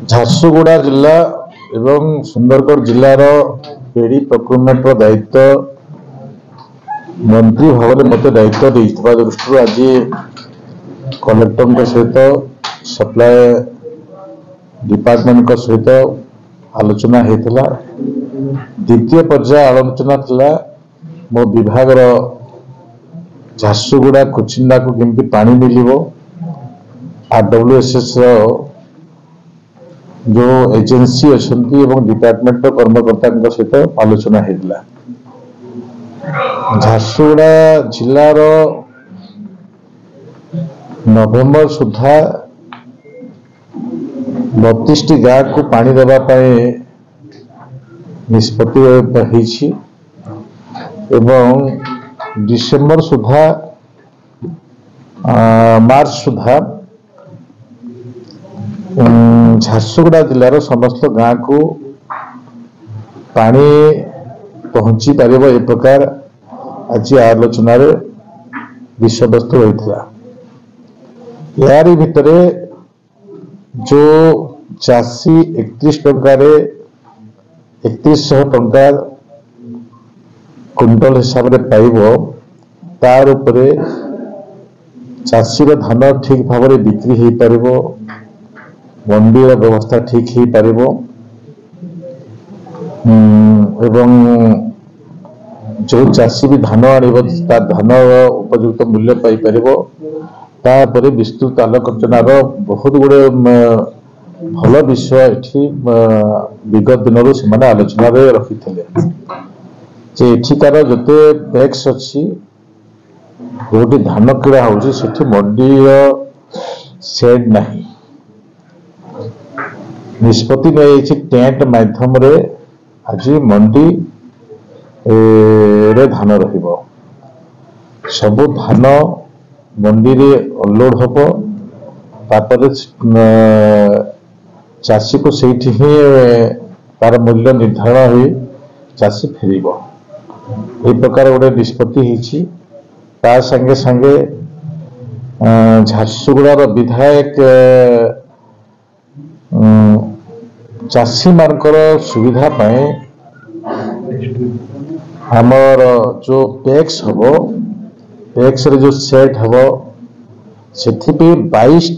झारसुगुड़ा जिला एवं सुंदरगढ़ जिलार पेड़ी प्रक्रुटमेंट दायित्व मंत्री भाव में मत दायित्व देता दृष्टि आज कलेक्टर सहित सप्लाय डिपार्टमेंट सहित आलोचना होता। द्वितीय पर्याय आलोचना थिला मो विभाग झारसुगुड़ा कुचिंडा को केमती पानी मिलिबो RWSS जो एजेंसी अच्छी एवं डिपार्टमेंट कर्मकर्ता सहित आलोचना होता। झारसुगुड़ा जिलार नवेम्बर सुधा 32 गाँ को पानी देवाई निष्पत्ति एवं डिसेम्बर सुधा मार्च सुधा झारसुगुड़ा जिलार समस्त गाँ को पानी पहुंची पार ए प्रकार आज आलोचना विषय वस्तु होता। यारी भितर जो चाषी 3100 टंका क्विंटल हिसाब से पाइब तार उपरे चाषीर धान ठीक भाव में बिक्री हो पार मंडी व्यवस्था ठीक हो पार एवं जो चाषी भी धान आनिब धान उपयुक्त मूल्य पाई पार तापर विस्तृत आलोचनार बहुत गुड़े भल विषय ये विगत दिन से आलोचना रखी जे एठिकार जते पैक्स अच्छी गोटे धान किड़ा होती मंडी सेड नहीं निष्पत्ति नहीं टेंट माध्यम रे आज मंडी रे धान रहिबो सबु धान मंडी रे अनलोड हम तापर चाषी को सही ही तार मूल्य निर्धारण हो चाषी फेर ये प्रकार गोटे निष्पत्ति ता संगे संगे झारसुगुड़ार विधायक चाषी मानकर सुविधा पाए हमर जो पैक्स हम पैक्स रे जो सेट हम से 22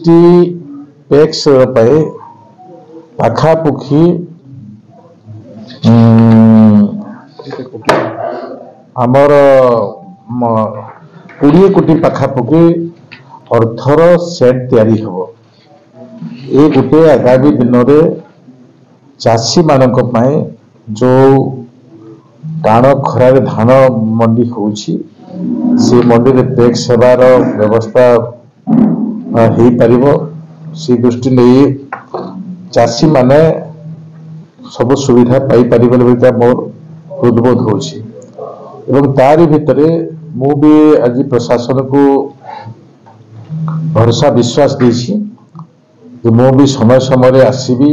पैक्स पाखापुखी आमर 20 कोटी पाखापुखी अर्थर सेट तैयारी हम ये गोटे आगामी दिन में चाषी मानक पाए जो टाण खरार धान मंडी होची से मंडी रे पैक्स सेवार व्यवस्था हो पारिबो से दृष्टि नहीं चाषी माने सब सुविधा पाई पारिबो बोलता मोर हृदबोध होची एवं तारी भितरे मु भी आज प्रशासन को भरोसा विश्वास देछि कि मु भी समय समय आसीबी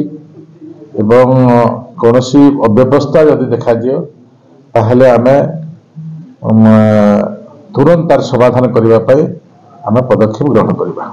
एवं कौन सी अव्यवस्था जदि देखा दियो ताहले आमे तुरंत तार समाधान करने आम पदक्षेप ग्रहण करवा।